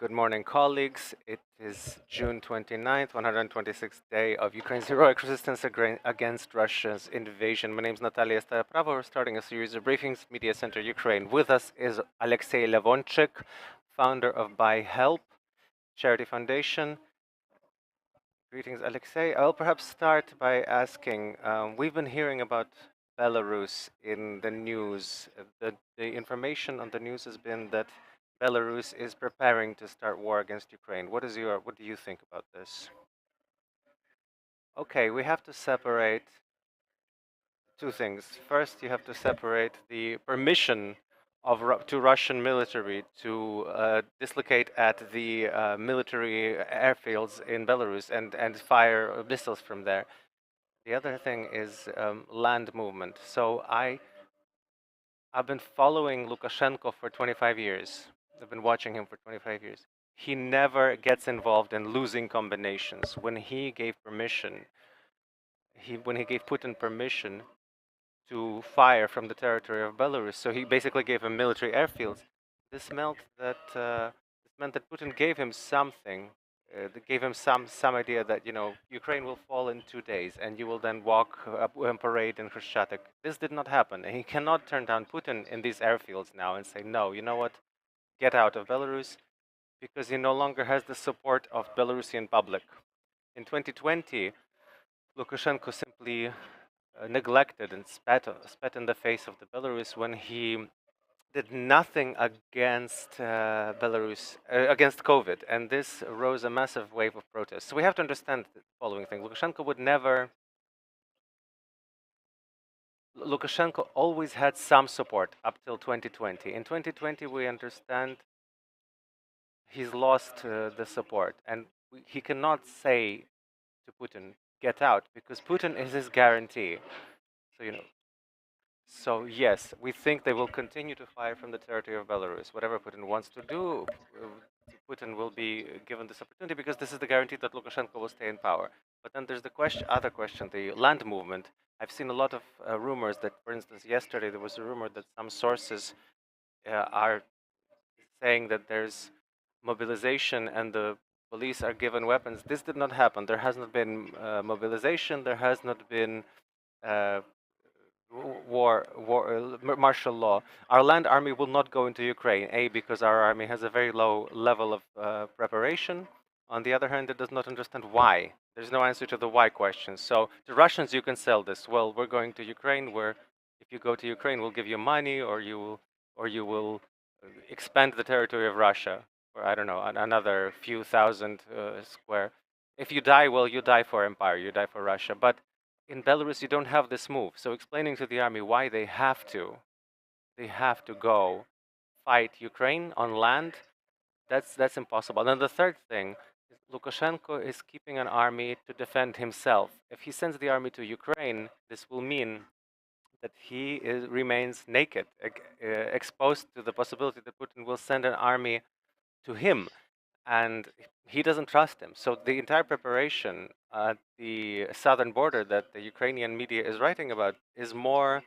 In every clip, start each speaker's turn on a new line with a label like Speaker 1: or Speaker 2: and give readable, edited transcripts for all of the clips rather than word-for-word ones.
Speaker 1: Good morning, colleagues. It is June 29th, 126th day of Ukraine's heroic resistance against Russia's invasion. My name is Natalia Stayaprava. We're starting a series of briefings, Media Center Ukraine. With us is Alexey Leonchik, founder of Buy Help Charity Foundation. Greetings, Alexey. I'll perhaps start by asking, we've been hearing about Belarus in the news. The information on the news has been that Belarus is preparing to start war against Ukraine. What do you think about this? Okay, we have to separate two things. First, you have to separate the permission to Russian military to dislocate at the military airfields in Belarus and fire missiles from there. The other thing is land movement. I've been following Lukashenko for 25 years. I've been watching him for 25 years. He never gets involved in losing combinations. When he gave Putin permission to fire from the territory of Belarus, so he basically gave him military airfields. This meant that Putin gave him something. That gave him some idea that Ukraine will fall in 2 days, and you will then walk up and parade in Khreshchatyk. This did not happen, and he cannot turn down Putin in these airfields now and say, no, you know what, get out of Belarus, because he no longer has the support of Belarusian public. In 2020, Lukashenko simply neglected and spat in the face of the Belarus when he did nothing against against COVID, and this rose a massive wave of protests. So we have to understand the following thing: Lukashenko always had some support up till 2020. In 2020, we understand he's lost the support, and he cannot say to Putin, "Get out," because Putin is his guarantee. So So yes, we think they will continue to fire from the territory of Belarus. Whatever Putin wants to do, Putin will be given this opportunity because this is the guarantee that Lukashenko will stay in power. But then there's the other question, the land movement. I've seen a lot of rumors that, for instance, yesterday there was a rumor that some sources are saying that there's mobilization and the police are given weapons. This did not happen. There has not been mobilization. There has not been uh, martial law. Our land army will not go into Ukraine. A, because our army has a very low level of preparation. On the other hand, it does not understand why. There's no answer to the why question. So to Russians, you can sell this. Well, we're going to Ukraine. Where if you go to Ukraine, we'll give you money, or you will expand the territory of Russia, or I don't know, another few thousand square. If you die, well, you die for empire. You die for Russia. But in Belarus, you don't have this move. So explaining to the army why they have to go fight Ukraine on land, that's impossible. And the third thing, Lukashenko is keeping an army to defend himself. If he sends the army to Ukraine, this will mean that remains naked, exposed to the possibility that Putin will send an army to him, and he doesn't trust him. So the entire preparation at the southern border that the Ukrainian media is writing about is more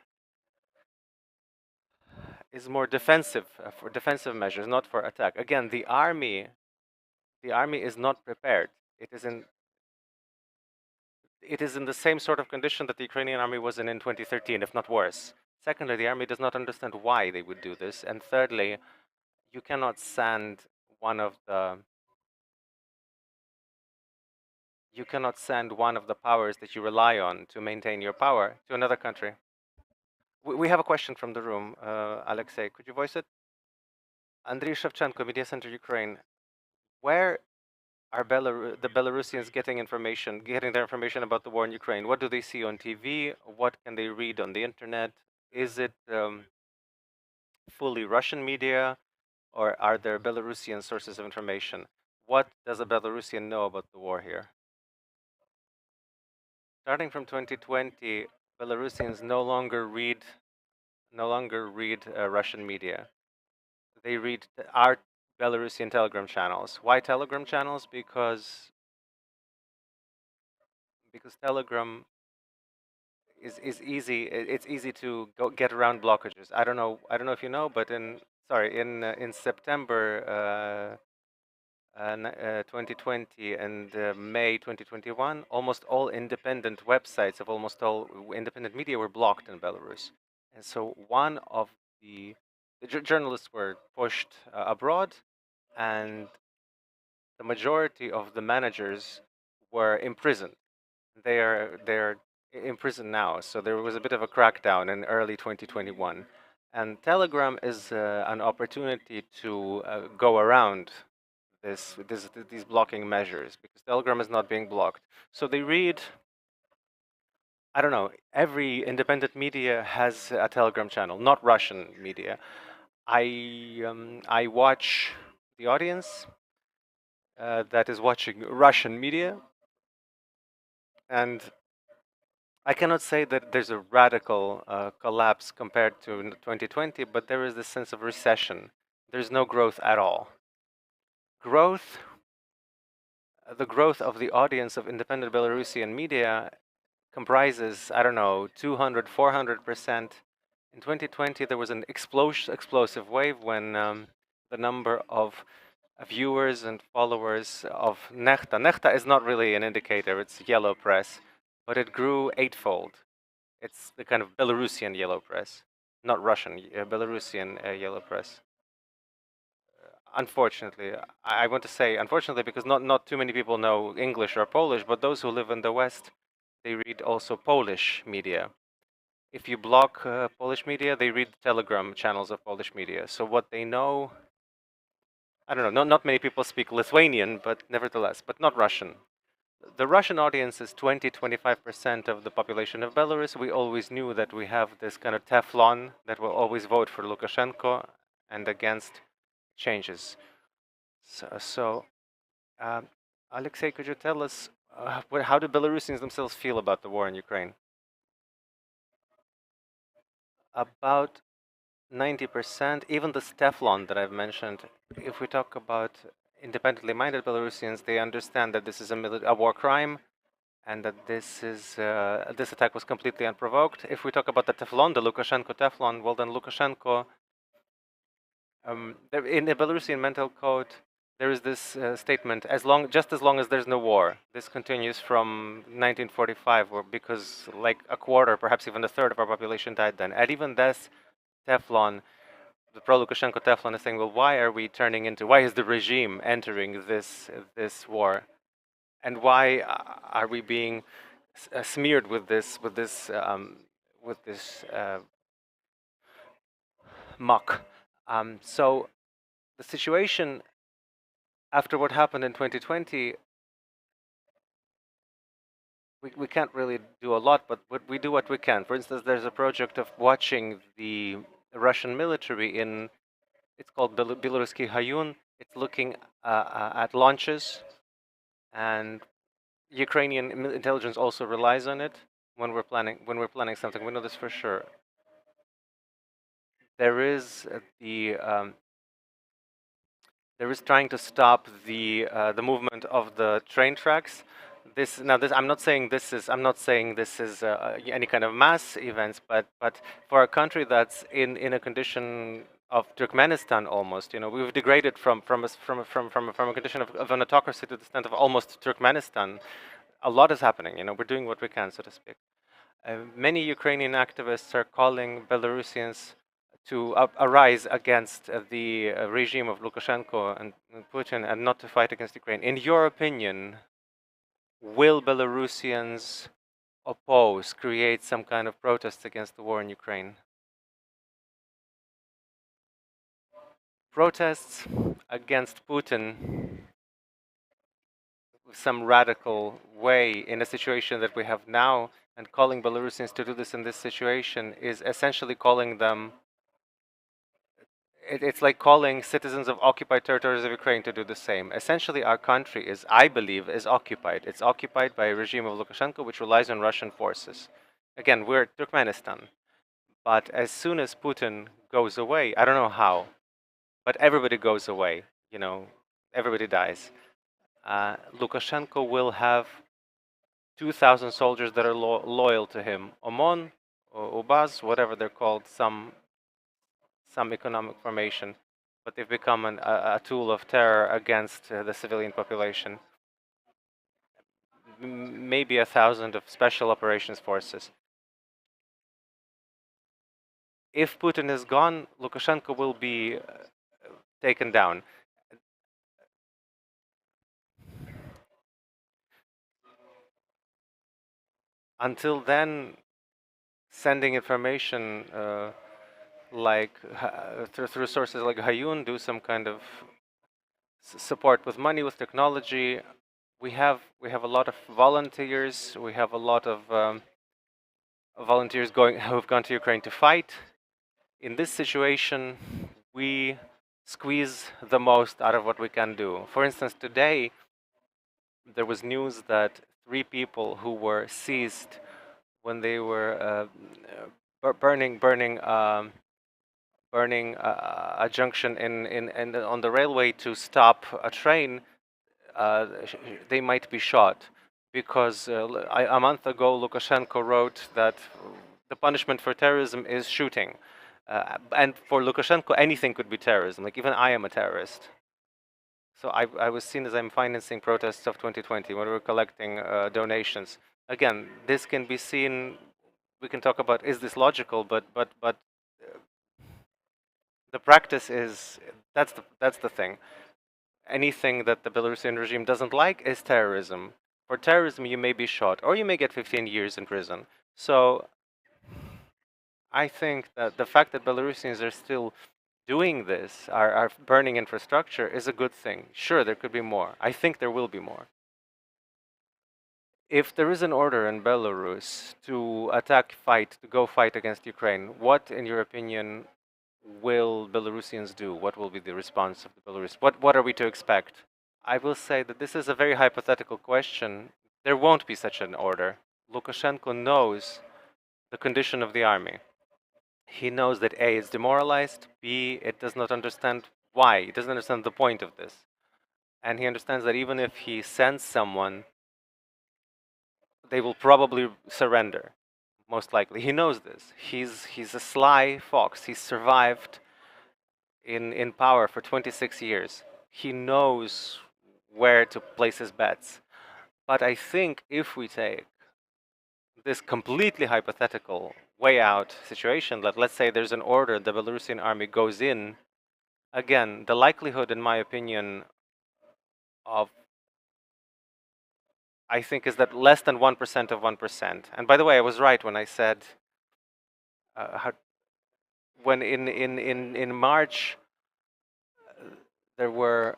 Speaker 1: defensive for defensive measures, not for attack. Again, the army is not prepared. It is in the same sort of condition that the Ukrainian army was in 2013, if not worse. Secondly, the army does not understand why they would do this, and thirdly, you cannot send one of the powers that you rely on to maintain your power to another country. We have a question from the room. Alexei, could you voice it? Andriy Shevchenko, Media Center Ukraine. Where are the Belarusians getting their information about the war in Ukraine? What do they see on TV? What can they read on the internet? Is it fully Russian media, or are there Belarusian sources of information? What does a Belarusian know about the war here? Starting from 2020, Belarusians no longer read Russian media. They read our Belarusian Telegram channels. Why Telegram channels? Because Telegram is easy. It's easy to get around blockages. I don't know if you know, but in September 2020 and May 2021, almost all independent websites of almost all independent media were blocked in Belarus. And so one of the, the journalists were pushed abroad, and the majority of the managers were imprisoned. They're in prison now. So there was a bit of a crackdown in early 2021, and Telegram is an opportunity to go around these blocking measures because Telegram is not being blocked. So they read. I don't know. Every independent media has a Telegram channel, not Russian media. I watch the audience that is watching Russian media, and I cannot say that there's a radical collapse compared to 2020, but there is this sense of recession. There's no growth at all. Growth, the growth of the audience of independent Belarusian media comprises, I don't know, 200, 400%. In 2020, there was an explosive wave when the number of viewers and followers of Nechta is not really an indicator, it's yellow press, but it grew eightfold. It's the kind of Belarusian yellow press, not Russian, Belarusian yellow press. Unfortunately, I want to say unfortunately because not too many people know English or Polish, but those who live in the West, they read also Polish media. If you block Polish media, they read Telegram channels of Polish media. So what they know, I don't know, not many people speak Lithuanian, but nevertheless, but not Russian. The Russian audience is 20-25% of the population of Belarus. We always knew that we have this kind of Teflon that will always vote for Lukashenko and against changes. So Alexey, could you tell us how do Belarusians themselves feel about the war in Ukraine? About 90%, even the Teflon that I've mentioned, if we talk about independently minded Belarusians, they understand that this is a war crime and that this attack was completely unprovoked. If we talk about the Teflon, the Lukashenko Teflon, well then Lukashenko, in the Belarusian mental code, there is this statement: just as long as there's no war. This continues from 1945, because like a quarter, perhaps even a third of our population died then. And even this Teflon, the pro-Lukashenko Teflon is saying, well, why is the regime entering this war, and why are we being smeared with this muck? So the situation after what happened in 2020, we can't really do a lot, but we do what we can. For instance, there's a project of watching the Russian military in, it's called Belaruski Hayun. It's looking at launches, and Ukrainian intelligence also relies on it when we're planning something. We know this for sure. There is there is trying to stop the movement of the train tracks. I'm not saying this is any kind of mass events, but for a country that's in a condition of Turkmenistan almost, we've degraded from a condition of an autocracy to the extent of almost Turkmenistan. A lot is happening. We're doing what we can, so to speak. Many Ukrainian activists are calling Belarusians to arise against the regime of Lukashenko and Putin and not to fight against Ukraine. In your opinion, will Belarusians create some kind of protests against the war in Ukraine? Protests against Putin some radical way in a situation that we have now, and calling Belarusians to do this in this situation is essentially calling them, it's like calling citizens of occupied territories of Ukraine to do the same. Essentially, our country is, I believe, is occupied. It's occupied by a regime of Lukashenko which relies on Russian forces. Again, we're Turkmenistan. But as soon as Putin goes away, I don't know how, but everybody goes away, everybody dies. Lukashenko will have 2,000 soldiers that are loyal to him. OMON, or UBAZ, whatever they're called, some economic formation. but they've become a tool of terror against the civilian population. Maybe 1,000 of special operations forces. If Putin is gone, Lukashenko will be taken down. Until then, sending information like through sources like Hayun, do some kind of support with money, with technology. We have a lot of volunteers. We have a lot of volunteers who have gone to Ukraine to fight. In this situation, we squeeze the most out of what we can do. For instance, today there was news that 3 people who were seized when they were burning a junction in on the railway to stop a train, they might be shot because a month ago Lukashenko wrote that the punishment for terrorism is shooting, and for Lukashenko anything could be terrorism. Like even I am a terrorist. So I was seen as I'm financing protests of 2020 when we were collecting donations. Again, this can be seen. We can talk about is this logical, but the practice is that's the thing. Anything that the Belarusian regime doesn't like is terrorism. For terrorism, you may be shot or you may get 15 years in prison. So I think that the fact that Belarusians are still doing this, are burning infrastructure, is a good thing. Sure, there could be more. I think there will be more. If there is an order in Belarus to to go fight against Ukraine, what, in your opinion, will Belarusians do? What will be the response of the Belarus? What are we to expect? I will say that this is a very hypothetical question. There won't be such an order. Lukashenko knows the condition of the army. He knows that A, it's demoralized, B, it does not understand why, it doesn't understand the point of this. And he understands that even if he sends someone, they will probably surrender, most likely. He knows this. He's a sly fox. He's survived in power for 26 years. He knows where to place his bets. But I think if we take this completely hypothetical way out situation, that let's say there's an order, the Belarusian army goes in, again, the likelihood, in my opinion, of I think is that less than 1% of 1%. And by the way, I was right when I said how, when in March there were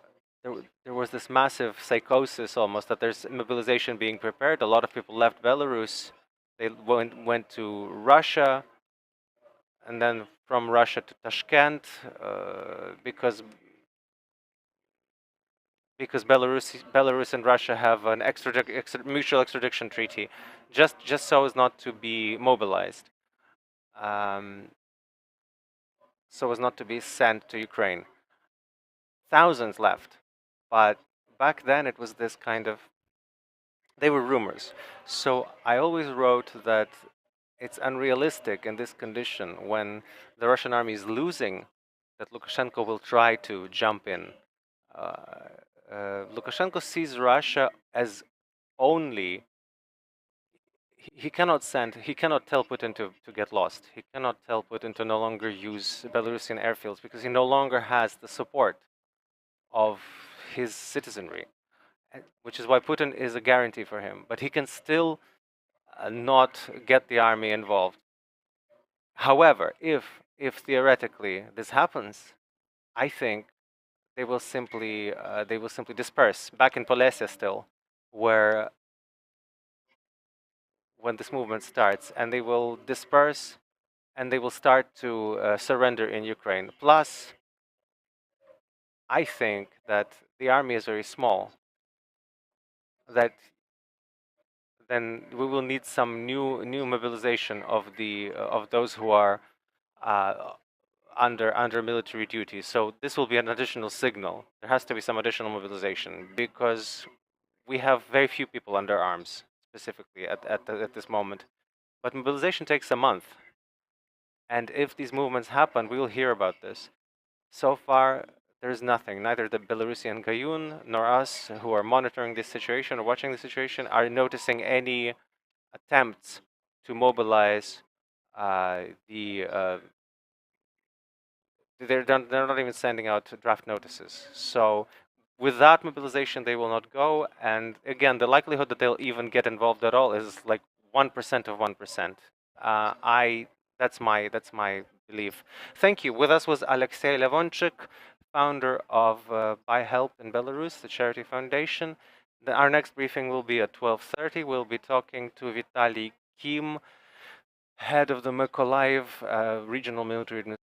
Speaker 1: there was this massive psychosis almost that there's mobilization being prepared. A lot of people left Belarus. They went to Russia, and then from Russia to Tashkent, because Belarus and Russia have an mutual extradition treaty, just so as not to be mobilized, um, so as not to be sent to Ukraine. Thousands left, but back then it was this kind of, they were rumors. So I always wrote that it's unrealistic in this condition when the Russian army is losing that Lukashenko will try to jump in. Uh, Lukashenko sees Russia as only, he cannot tell Putin to get lost. He cannot tell Putin to no longer use Belarusian airfields because he no longer has the support of his citizenry, which is why Putin is a guarantee for him. But he can still not get the army involved. However, if theoretically this happens, I think they will simply disperse back in Polesia still, where when this movement starts, and they will disperse and they will start to surrender in Ukraine. Plus, I think that the army is very small. That then we will need some new mobilization of those who are uh, under military duty. So this will be an additional signal. There has to be some additional mobilization because we have very few people under arms, specifically at this moment. But mobilization takes a month, and if these movements happen, we will hear about this. So far, there's nothing. Neither the Belarusian Gayun nor us, who are monitoring this situation or watching the situation, are noticing any attempts to mobilize the. They're not even sending out draft notices. So, without mobilization, they will not go. And again, the likelihood that they'll even get involved at all is like 1% of 1%. I that's my belief. Thank you. With us was Alexey Leonchik, founder of Buy Help in Belarus, the charity foundation. Our next briefing will be at 12:30. We'll be talking to Vitaly Kim, head of the Mykolaiv Regional Military Administration.